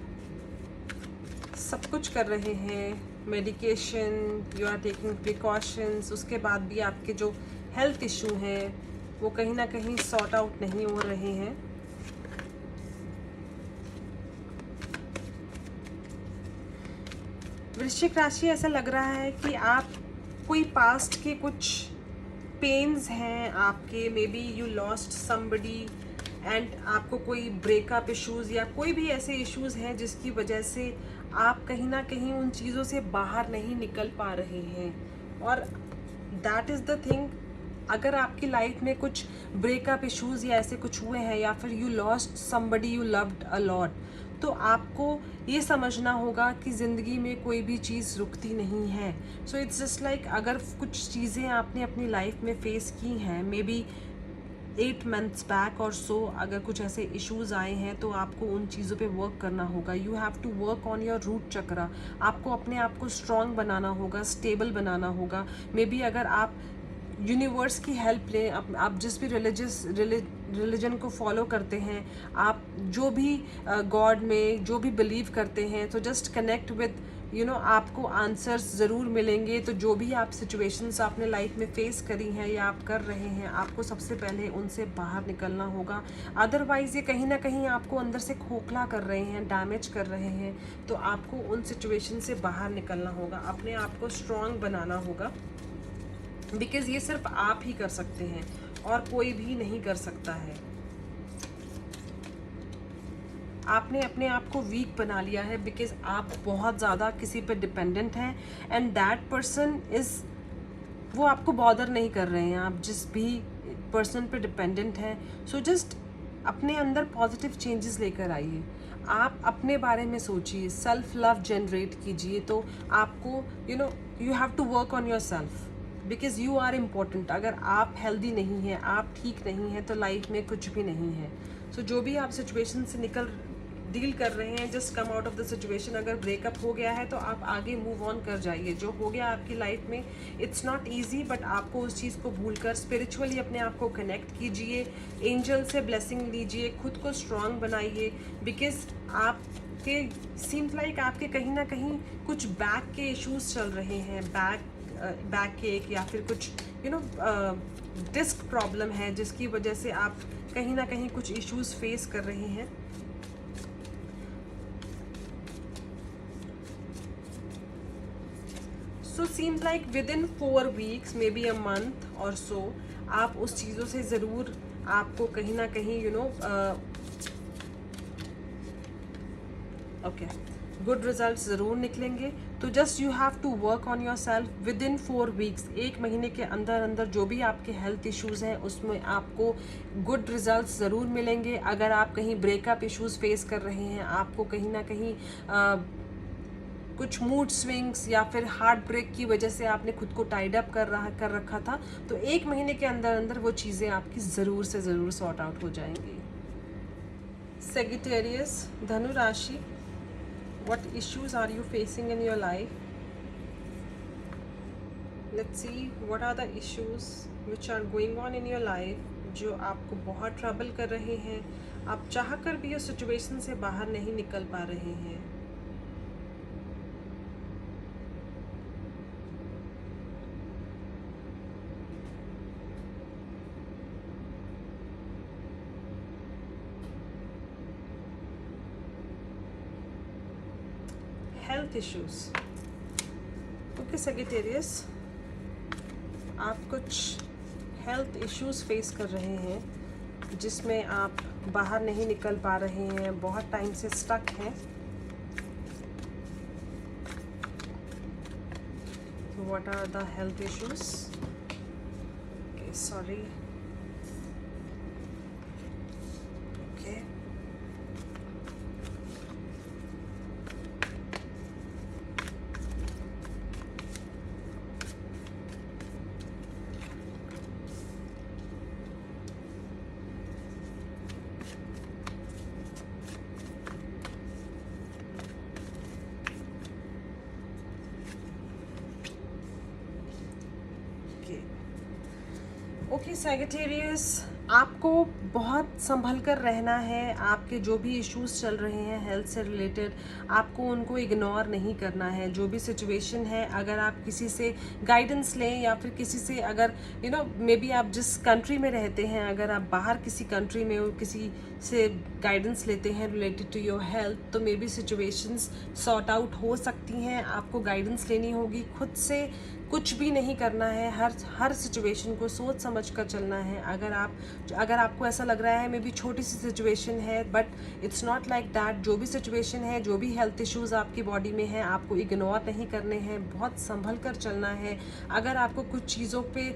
सब कुछ कर रहे हैं, medication, you are taking precautions, उसके बाद भी आपके जो हेल्थ इशू हैं वो कहीं ना कहीं सॉर्ट आउट नहीं हो रहे हैं। वृश्चिक राशि, ऐसा लग रहा है कि आप कोई पास्ट के कुछ पेन्स हैं आपके, may be you lost somebody and आपको कोई ब्रेकअप इश्यूज या कोई भी ऐसे इश्यूज हैं जिसकी वजह से आप कहीं ना कहीं उन चीज़ों से बाहर नहीं निकल पा रहे हैं। और दैट इज़ द थिंग, अगर आपकी लाइफ में कुछ ब्रेकअप इश्यूज या ऐसे कुछ हुए हैं या फिर you lost somebody you loved a lot, तो आपको ये समझना होगा कि ज़िंदगी में कोई भी चीज़ रुकती नहीं है। सो इट्स जस्ट लाइक, अगर कुछ चीज़ें आपने अपनी लाइफ में फेस की हैं, मे बी 8 मंथ्स बैक और सो, अगर कुछ ऐसे इश्यूज आए हैं तो आपको उन चीज़ों पे वर्क करना होगा। You have to work on your root chakra. आपको अपने आप को स्ट्रॉन्ग बनाना होगा, स्टेबल बनाना होगा। मे बी अगर आप यूनिवर्स की हेल्प लें, आप जिस भी रिलीजन को फॉलो करते हैं, आप जो भी गॉड में जो भी बिलीव करते हैं, तो जस्ट कनेक्ट विद आपको आंसर्स ज़रूर मिलेंगे। तो जो भी आप सिचुएशंस आपने लाइफ में फेस करी हैं या आप कर रहे हैं, आपको सबसे पहले उनसे बाहर निकलना होगा। अदरवाइज़ ये कहीं ना कहीं आपको अंदर से खोखला कर रहे हैं, डैमेज कर रहे हैं। तो आपको उन सिचुएशन से बाहर निकलना होगा, अपने आप को स्ट्रॉन्ग बनाना होगा, बिकॉज ये सिर्फ आप ही कर सकते हैं और कोई भी नहीं कर सकता है। आपने अपने आप को वीक बना लिया है बिकॉज आप बहुत ज़्यादा किसी पे डिपेंडेंट हैं एंड दैट पर्सन इज़, वो आपको बॉदर नहीं कर रहे हैं। आप जिस भी पर्सन पे डिपेंडेंट हैं, सो जस्ट अपने अंदर पॉजिटिव चेंजेस लेकर आइए। आप अपने बारे में सोचिए, सेल्फ लव जनरेट कीजिए। तो आपको you have to work on yourself because you are important. अगर आप हेल्दी नहीं हैं, आप ठीक नहीं हैं, तो लाइफ में कुछ भी नहीं है। सो जो भी आप सिचुएशन से डील कर रहे हैं, just come out of the situation. अगर ब्रेकअप हो गया है तो आप आगे मूव ऑन कर जाइए। जो हो गया आपकी लाइफ में, इट्स नॉट ईजी, बट आपको उस चीज़ को भूलकर स्पिरिचुअली अपने आप को कनेक्ट कीजिए, एंजल से ब्लेसिंग लीजिए, खुद को स्ट्रॉन्ग बनाइए। बिकॉज आपके सीम्स लाइक आपके कहीं ना कहीं कुछ बैक के इश्यूज चल रहे हैं, बैक के एक, या फिर कुछ डिस्क प्रॉब्लम है जिसकी वजह से आप कहीं ना कहीं कुछ इश्यूज फेस कर रहे हैं। So seems like within 4 weeks, maybe a month और सो, आप उस चीज़ों से ज़रूर, आपको कहीं ना कहीं ओके गुड रिजल्ट ज़रूर निकलेंगे। तो just you have to work on yourself within 4 weeks। 1 महीने के अंदर अंदर जो भी आपके हेल्थ इश्यूज़ हैं उसमें आपको गुड रिजल्ट्स ज़रूर मिलेंगे। अगर आप कहीं ब्रेकअप इश्यूज़ फेस कर रहे हैं, आपको कहीं ना कहीं कुछ मूड स्विंग्स या फिर हार्ट ब्रेक की वजह से आपने खुद को टाइड अप कर रखा था, तो 1 महीने के अंदर अंदर वो चीज़ें आपकी ज़रूर से ज़रूर सॉर्ट आउट हो जाएंगी। सेजिटेरियस, धनु राशि, what issues are you facing in your life? Let's see what are the issues which are going on in your life जो आपको बहुत ट्रबल कर रहे हैं। आप चाह कर भी उस सिचुएशन से बाहर नहीं निकल पा रहे हैं। हेल्थ इश्यूज, ओके सेजिटेरियस, आप कुछ हेल्थ इश्यूज फेस कर रहे हैं जिसमें आप बाहर नहीं निकल पा रहे हैं, बहुत टाइम से स्टक हैं। What are the health issues? Okay, sorry. Okay. Okay Sagittarius, आपको बहुत संभल कर रहना है। आपके जो भी इश्यूज चल रहे हैं हेल्थ से रिलेटेड, आपको उनको इग्नोर नहीं करना है। जो भी सिचुएशन है, अगर आप किसी से गाइडेंस लें या फिर किसी से, अगर मे बी आप जिस कंट्री में रहते हैं, अगर आप बाहर किसी कंट्री में हो, किसी से गाइडेंस लेते हैं रिलेटेड टू योर हेल्थ, तो may be situations sort out हो सकती हैं। आपको गाइडेंस लेनी होगी। खुद से कुछ भी नहीं करना है। हर सिचुएशन को सोच समझ कर चलना है। अगर आपको ऐसा लग रहा है मे बी छोटी सी सिचुएशन है, but it's not like that. जो भी सिचुएशन है, जो भी हेल्थ इश्यूज आपकी बॉडी में है, आपको इग्नोर नहीं करने हैं। बहुत संभल कर चलना है। अगर आपको कुछ चीज़ों पे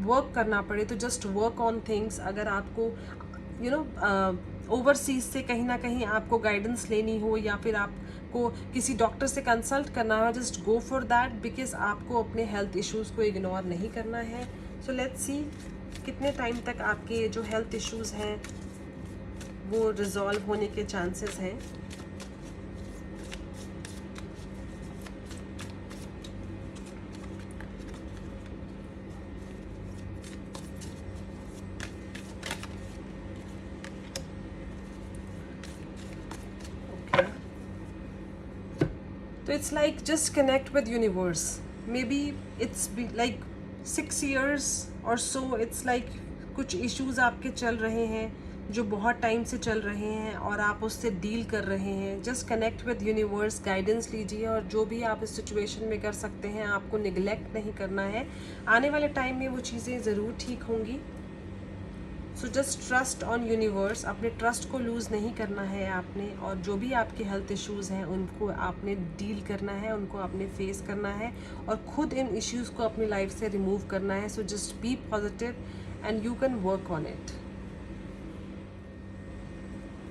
वर्क करना पड़े तो जस्ट वर्क ऑन थिंग्स। अगर आपको ओवरसीज से कहीं ना कहीं आपको गाइडेंस लेनी हो या फिर आपको किसी डॉक्टर से कंसल्ट करना हो, just go for that, because आपको अपने हेल्थ इश्यूज़ को इग्नोर नहीं करना है। सो लेट्स सी कितने टाइम तक आपके जो हेल्थ इश्यूज़ हैं वो रिजॉल्व होने के चांसेस हैं। तो it's like just connect with universe. May be it's like 6 years और सो। इट्स लाइक कुछ इश्यूज आपके चल रहे हैं जो बहुत टाइम से चल रहे हैं और आप उससे डील कर रहे हैं। Just connect with universe, guidance लीजिए और जो भी आप इस सिचुएशन में कर सकते हैं, आपको निगलेक्ट नहीं करना है। आने वाले टाइम में वो चीज़ें ज़रूर ठीक होंगी। So just trust on universe. अपने ट्रस्ट को लूज़ नहीं करना है आपने, और जो भी आपके हेल्थ इश्यूज़ हैं उनको आपने डील करना है, उनको आपने फेस करना है और ख़ुद इन इश्यूज़ को अपनी लाइफ से रिमूव करना है। So just be positive and you can work on it.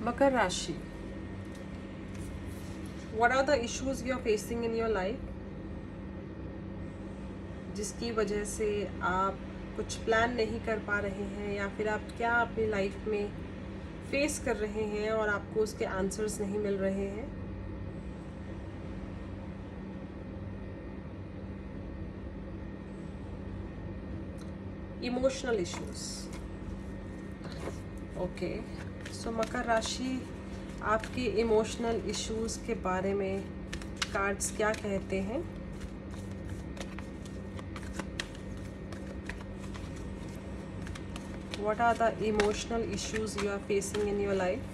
मकर राशि, what are the issues you are facing in your life, जिसकी वजह से आप कुछ प्लान नहीं कर पा रहे हैं, या फिर आप क्या अपनी लाइफ में फेस कर रहे हैं और आपको उसके आंसर्स नहीं मिल रहे हैं। Emotional issues. ओके, सो मकर राशि, आपके इमोशनल इश्यूज के बारे में कार्ड्स क्या कहते हैं? What are the emotional issues you are facing in your life?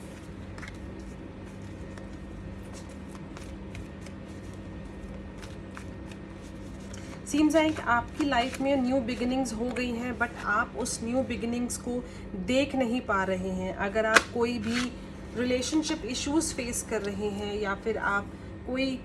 Seems like आपकी लाइफ में न्यू बिगिनिंग्स हो गई हैं, बट आप उस न्यू बिगिनिंग्स को देख नहीं पा रहे हैं। अगर आप कोई भी रिलेशनशिप इश्यूज फेस कर रहे हैं या फिर आप कोई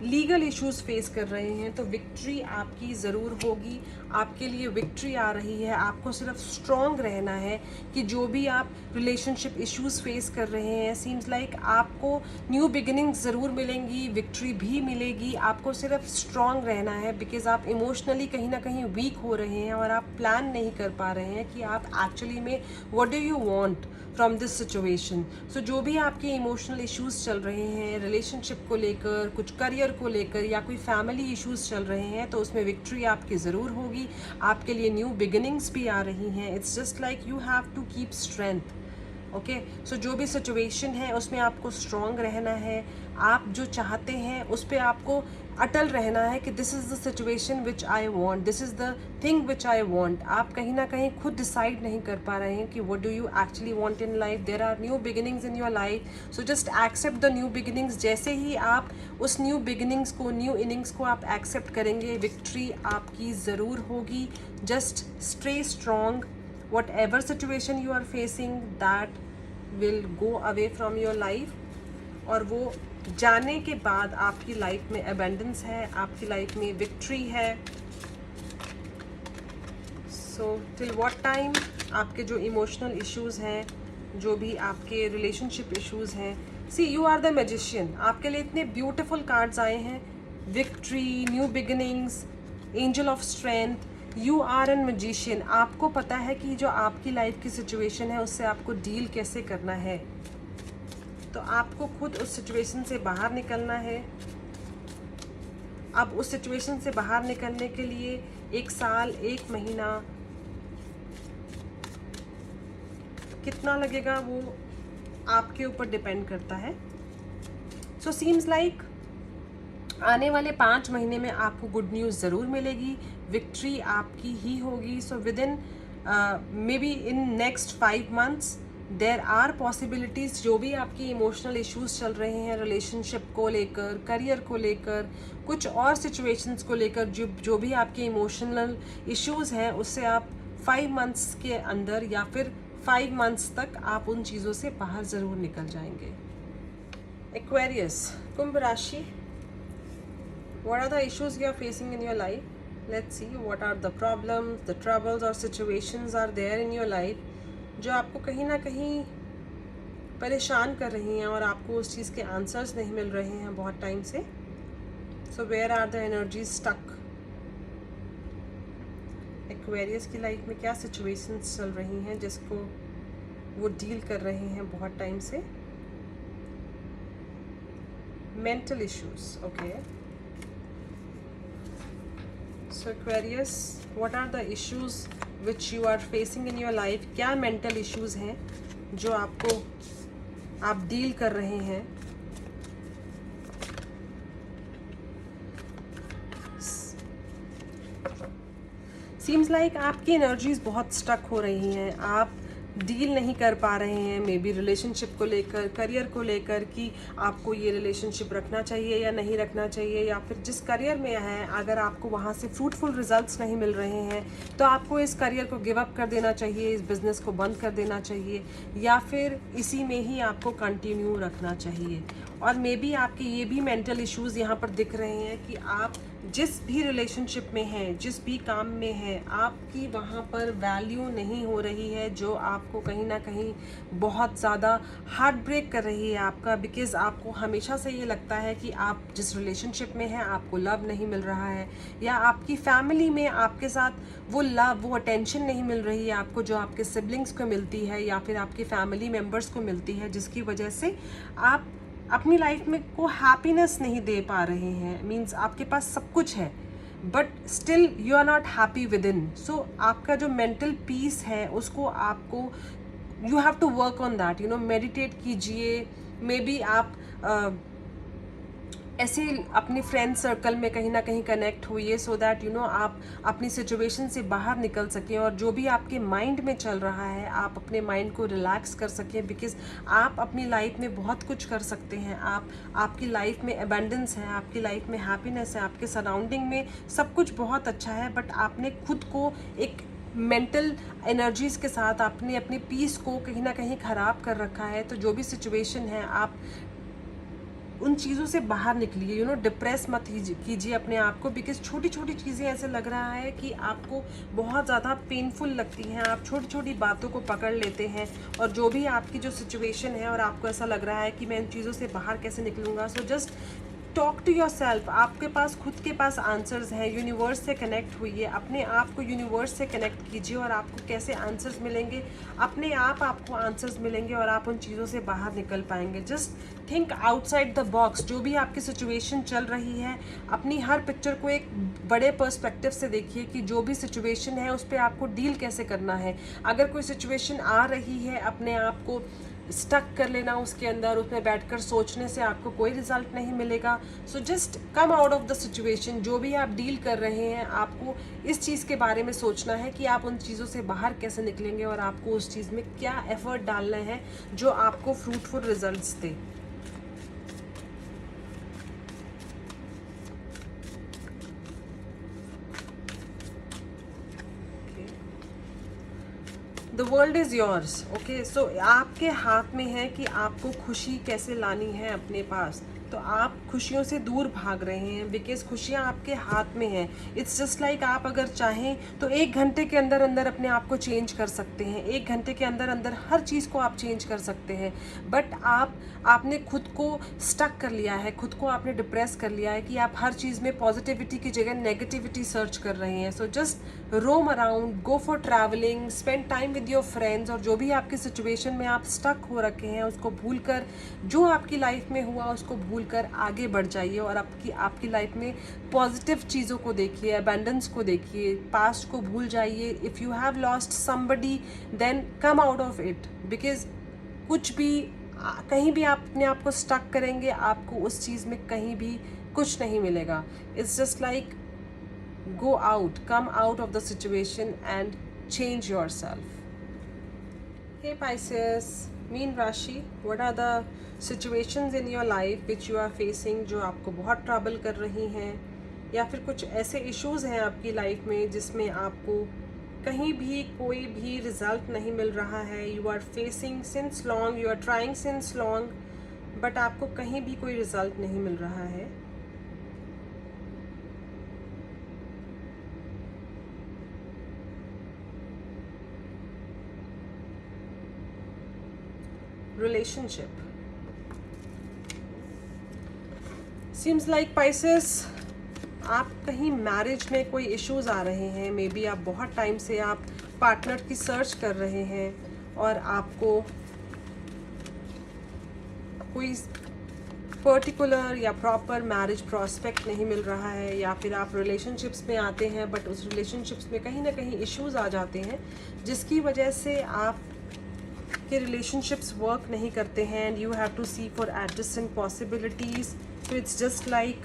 लीगल इश्यूज फेस कर रहे हैं, तो विक्ट्री आपकी ज़रूर होगी। आपके लिए विक्ट्री आ रही है। आपको सिर्फ स्ट्रॉन्ग रहना है कि जो भी आप रिलेशनशिप इश्यूज फेस कर रहे हैं, सीम्स लाइक आपको न्यू बिगिनिंग्स ज़रूर मिलेंगी, विक्ट्री भी मिलेगी। आपको सिर्फ स्ट्रॉन्ग रहना है, बिकॉज आप इमोशनली कहीं ना कहीं वीक हो रहे हैं और आप प्लान नहीं कर पा रहे हैं कि आप एक्चुअली में what do you want from this situation. So जो भी आपके इमोशनल इश्यूज चल रहे हैं रिलेशनशिप को लेकर, कुछ करियर को लेकर या कोई फैमिली इश्यूज चल रहे हैं, तो उसमें विक्ट्री आपकी ज़रूर होगी। आपके लिए न्यू बिगिनिंग्स भी आ रही हैं। It's just like you have to keep strength. Okay, so जो भी सिचुएशन है उसमें आपको स्ट्रॉन्ग रहना है। आप जो चाहते हैं उस पर आपको अटल रहना है कि this is the situation which I want, this is the thing which I want. आप कहीं ना कहीं खुद डिसाइड नहीं कर पा रहे हैं कि what do you actually want in life. There are new beginnings in your life, so just accept the new beginnings. जैसे ही आप उस न्यू बिगिनिंग्स को, न्यू इनिंग्स को आप एक्सेप्ट करेंगे, विक्ट्री आपकी ज़रूर होगी। Just stay strong, whatever situation you are facing that will go away from your life, और वो जाने के बाद आपकी लाइफ में अबेंडेंस है, आपकी लाइफ में विक्ट्री है। सो टिल व्हाट टाइम आपके जो इमोशनल इश्यूज़ हैं, जो भी आपके रिलेशनशिप इश्यूज़ हैं, see you are the magician. आपके लिए इतने ब्यूटिफुल कार्ड्स आए हैं, victory, new beginnings, angel of strength. You are an magician. आपको पता है कि जो आपकी लाइफ की सिचुएशन है उससे आपको डील कैसे करना है, तो आपको खुद उस सिचुएशन से बाहर निकलना है। अब उस सिचुएशन से बाहर निकलने के लिए 1 साल, 1 महीना कितना लगेगा वो आपके ऊपर डिपेंड करता है। सो सीम्स लाइक आने वाले 5 महीने में आपको गुड न्यूज़ ज़रूर मिलेगी, विक्ट्री आपकी ही होगी। So within maybe in next 5 months there are possibilities. जो भी आपकी इमोशनल इश्यूज चल रहे हैं रिलेशनशिप को लेकर, करियर को लेकर, कुछ और सिचुएशंस को लेकर, जो भी आपके इमोशनल इश्यूज हैं, उससे आप 5 मंथ्स के अंदर या फिर 5 मंथ्स तक आप उन चीज़ों से बाहर ज़रूर निकल जाएंगे। एक्वेरियस, कुंभ राशि, what are the issues you are facing in your life? Let's see what are the problems, the troubles or situations are there in your life जो आपको कहीं ना कहीं परेशान कर रही हैं और आपको उस चीज़ के आंसर्स नहीं मिल रहे हैं बहुत टाइम से। So where are the energies stuck? Aquarius की लाइफ में क्या सिचुएशंस चल रही हैं जिसको वो डील कर रहे हैं बहुत टाइम से? Mental issues, okay. So Aquarius, what are the issues which you are facing in your life? क्या मेंटल इश्यूज हैं जो आप डील कर रहे हैं? सीम्स लाइक आपकी एनर्जीज बहुत स्टक हो रही हैं, आप डील नहीं कर पा रहे हैं, मे बी रिलेशनशिप को लेकर, करियर को लेकर, कि आपको ये रिलेशनशिप रखना चाहिए या नहीं रखना चाहिए, या फिर जिस करियर में है अगर आपको वहाँ से फ्रूटफुल रिजल्ट्स नहीं मिल रहे हैं तो आपको इस करियर को गिव अप कर देना चाहिए, इस बिज़नेस को बंद कर देना चाहिए, या फिर इसी में ही आपको कंटिन्यू रखना चाहिए। और मे बी आपके ये भी मेंटल इश्यूज़ यहाँ पर दिख रहे हैं कि आप जिस भी रिलेशनशिप में हैं, जिस भी काम में हैं, आपकी वहाँ पर वैल्यू नहीं हो रही है, जो आपको कहीं ना कहीं बहुत ज़्यादा हार्ट ब्रेक कर रही है आपका, बिकॉज़ आपको हमेशा से ये लगता है कि आप जिस रिलेशनशिप में हैं आपको लव नहीं मिल रहा है, या आपकी फैमिली में आपके साथ वो लव, वो अटेंशन नहीं मिल रही है आपको जो आपके सिबलिंग्स को मिलती है या फिर आपके फैमिली मेम्बर्स को मिलती है, जिसकी वजह से आप अपनी लाइफ में को हैप्पीनेस नहीं दे पा रहे हैं। मीन्स आपके पास सब कुछ है but still you are not happy within. So आपका जो मेंटल पीस है उसको आपको you have to work on that, meditate कीजिए। मे बी आप ऐसे अपने फ्रेंड सर्कल में कहीं ना कहीं कनेक्ट होइए सो दैट आप अपनी सिचुएशन से बाहर निकल सकें और जो भी आपके माइंड में चल रहा है आप अपने माइंड को रिलैक्स कर सकें, बिकॉज आप अपनी लाइफ में बहुत कुछ कर सकते हैं। आपकी लाइफ में अबेंडेंस है, आपकी लाइफ में हैप्पीनेस है, आपके सराउंडिंग में सब कुछ बहुत अच्छा है, बट आपने खुद को एक मेंटल एनर्जीज़ के साथ आपने अपने पीस को कहीं ना कहीं ख़राब कर रखा है। तो जो भी सिचुएशन है आप उन चीज़ों से बाहर निकलिए, डिप्रेस मत कीजिए अपने आप को, बिकॉज छोटी छोटी चीज़ें ऐसे लग रहा है कि आपको बहुत ज़्यादा पेनफुल लगती हैं, आप छोटी छोटी बातों को पकड़ लेते हैं, और जो भी आपकी जो सिचुएशन है और आपको ऐसा लग रहा है कि मैं इन चीज़ों से बाहर कैसे निकलूँगा, so just talk to yourself. आपके पास खुद के पास आंसर्स हैं, यूनिवर्स से कनेक्ट हुइए, अपने आप को यूनिवर्स से कनेक्ट कीजिए और आपको कैसे आंसर्स मिलेंगे, अपने आप आपको आंसर्स मिलेंगे और आप उन चीज़ों से बाहर निकल पाएंगे। Just think outside the box. जो भी आपकी सिचुएशन चल रही है अपनी हर पिक्चर को एक बड़े पर्सपेक्टिव से देखिए कि जो भी सिचुएशन है उस पर आपको डील कैसे करना है। अगर कोई सिचुएशन आ रही है अपने आप को स्टक कर लेना उसके अंदर, उसमें बैठकर सोचने से आपको कोई रिजल्ट नहीं मिलेगा। So just come out of the situation. जो भी आप डील कर रहे हैं आपको इस चीज़ के बारे में सोचना है कि आप उन चीज़ों से बाहर कैसे निकलेंगे और आपको उस चीज़ में क्या एफर्ट डालना है जो आपको फ्रूटफुल रिजल्ट्स दे। The world is yours, okay. So आपके हाथ में है कि आपको खुशी कैसे लानी है अपने पास। तो आप खुशियों से दूर भाग रहे हैं बिकॉज खुशियाँ आपके हाथ में हैं। इट्स जस्ट लाइक आप अगर चाहें तो 1 घंटे के अंदर अंदर अपने आप को चेंज कर सकते हैं। 1 घंटे के अंदर अंदर हर चीज़ को आप चेंज कर सकते हैं। बट आपने खुद को स्टक कर लिया है, खुद को आपने डिप्रेस कर लिया है कि आप हर चीज़ में पॉजिटिविटी की जगह नेगेटिविटी सर्च कर रहे हैं। So just roam around, go for travelling, spend time with your friends, और जो भी आपकी सिचुएशन में आप स्टक हो रखे हैं उसको भूल कर, जो आपकी लाइफ में हुआ उसको भूल कर आगे बढ़ जाइए और आपकी लाइफ में पॉजिटिव चीज़ों को देखिए, अबेंडेंस को देखिए, पास्ट को भूल जाइए। If you have lost somebody then come out of it, because कुछ भी कहीं भी आप अपने आप को स्टक करेंगे आपको उस चीज़ में कहीं भी कुछ नहीं मिलेगा। It's just like go out, come out of the situation and change yourself. Hey Pisces, Meen Rashi, what are the situations in your life which you are facing जो आपको बहुत ट्रबल कर रही हैं, या फिर कुछ ऐसे इश्यूज हैं आपकी लाइफ में जिसमें आपको कहीं भी कोई भी रिजल्ट नहीं मिल रहा है। You are facing since long, you are trying since long, but आपको कहीं भी कोई रिजल्ट नहीं मिल रहा है। रिलेशनशिप सीम्स लाइक Pisces, आप कहीं मैरिज में कोई इश्यूज आ रहे हैं। मे बी आप बहुत टाइम से आप पार्टनर की सर्च कर रहे हैं और आपको कोई पर्टिकुलर या प्रॉपर मैरिज प्रॉस्पेक्ट नहीं मिल रहा है, या फिर आप रिलेशनशिप्स में आते हैं बट उस रिलेशनशिप्स में कहीं ना कहीं इश्यूज आ जाते हैं जिसकी वजह से आप के रिलेशनशिप्स वर्क नहीं करते हैं and you have to see for adjustment possibilities. So it's just like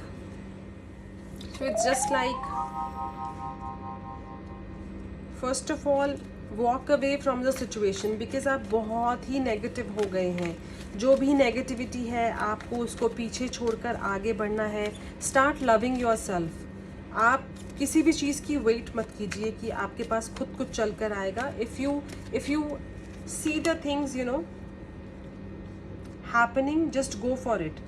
first of all walk away from the situation, because आप बहुत ही नेगेटिव हो गए हैं। जो भी नेगेटिविटी है आपको उसको पीछे छोड़कर आगे बढ़ना है। Start loving your self. आप किसी भी चीज़ की वेट मत कीजिए कि आपके पास खुद कुछ चल कर आएगा। If you see the things you know happening, just go for it।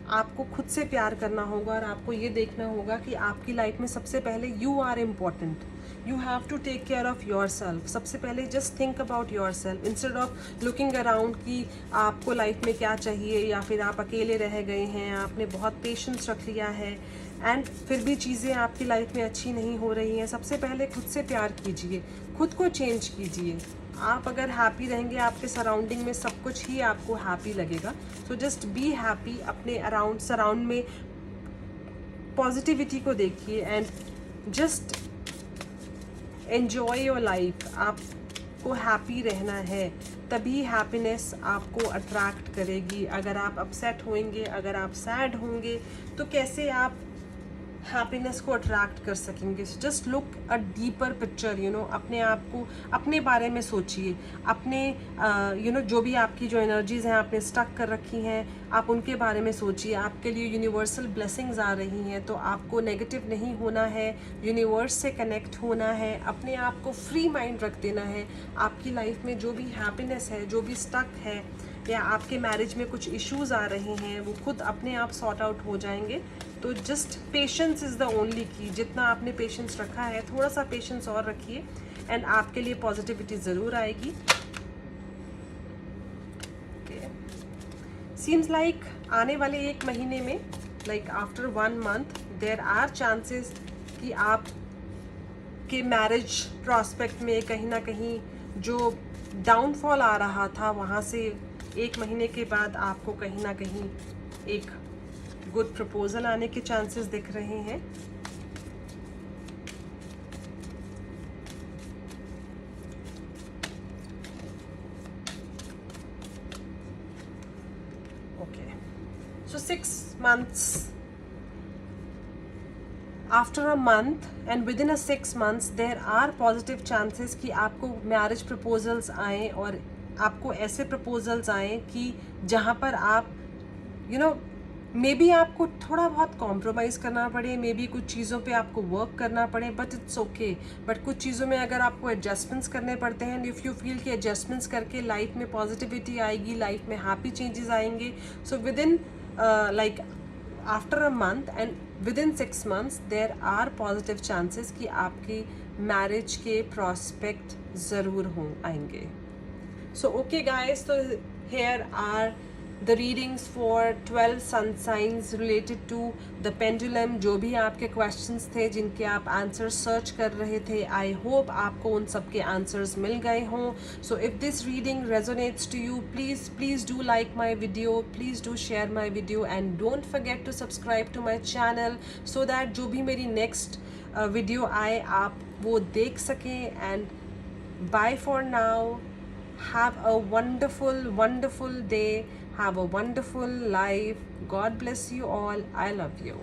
आपको खुद से प्यार करना होगा और आपको ये देखना होगा कि आपकी लाइफ में सबसे पहले you are important. You have to take care of yourself. सबसे पहले just think about yourself instead of looking around कि आपको लाइफ में क्या चाहिए, या फिर आप अकेले रह गए हैं, आपने बहुत पेशेंस रख लिया है एंड फिर भी चीज़ें आपकी लाइफ में अच्छी नहीं हो रही हैं। सबसे पहले खुद से प्यार कीजिए, खुद को चेंज कीजिए। आप अगर हैप्पी रहेंगे आपके सराउंडिंग में सब कुछ ही आपको हैप्पी लगेगा। सो जस्ट बी हैप्पी। अपने सराउंड में पॉजिटिविटी को देखिए and just enjoy your life. आपको हैप्पी रहना है, तभी हैप्पीनेस आपको अट्रैक्ट करेगी। अगर आप अपसेट होंगे, अगर आप सैड होंगे, तो कैसे आप हैप्पीनेस को अट्रैक्ट कर सकेंगे। So just look a deeper picture, you know. अपने आप को, अपने बारे में सोचिए, अपने जो भी आपकी जो एनर्जीज़ हैं आपने स्टक कर रखी हैं, आप उनके बारे में सोचिए। आपके लिए यूनिवर्सल ब्लेसिंग्स आ रही हैं, तो आपको नेगेटिव नहीं होना है, यूनिवर्स से कनेक्ट होना है, अपने आप को फ्री माइंड रख देना है। आपकी लाइफ में जो भी हैप्पीनेस है, जो भी स्टक है, या आपके मैरिज में कुछ इश्यूज आ रहे हैं, वो खुद अपने आप सॉर्ट आउट हो जाएंगे। तो just patience is the only की। जितना आपने पेशेंस रखा है, थोड़ा सा पेशेंस और रखिए एंड आपके लिए पॉजिटिविटी ज़रूर आएगी। सीम्स लाइक आने वाले 1 महीने में, like after 1 month, there are chances कि आप के मैरिज प्रॉस्पेक्ट में कहीं ना कहीं जो डाउनफॉल आ रहा था, वहाँ से 1 महीने के बाद आपको कहीं ना कहीं एक गुड प्रपोजल आने के चांसेस दिख रहे हैं। Okay, so 6 months, after a month and within a 6 months there are positive chances कि आपको मैरिज प्रपोजल्स आएँ, और आपको ऐसे प्रपोजल्स आएँ कि जहाँ पर आप मे बी आपको थोड़ा बहुत कॉम्प्रोमाइज़ करना पड़े, मे बी कुछ चीज़ों पे आपको वर्क करना पड़े, बट इट्स ओके। बट कुछ चीज़ों में अगर आपको एडजस्टमेंट्स करने पड़ते हैं, इफ़ यू फील कि एडजस्टमेंट्स करके लाइफ में पॉजिटिविटी आएगी, लाइफ में हैप्पी चेंजेस आएंगे, so within like after a month and within 6 months there are positive chances कि आपकी मैरिज के प्रॉस्पेक्ट ज़रूर हों आएंगे। So okay guys, so here are the readings for 12 sun signs related to the pendulum. जो भी आपके questions थे जिनके आप answers search कर रहे थे, I hope आपको उन सब के answers मिल गए हों. So if this reading resonates to you, please do like my video, please do share my video, and don't forget to subscribe to my channel so that जो भी मेरी next video आए आप वो देख सकें. And bye for now. Have a wonderful, wonderful day. Have a wonderful life. God bless you all. I love you.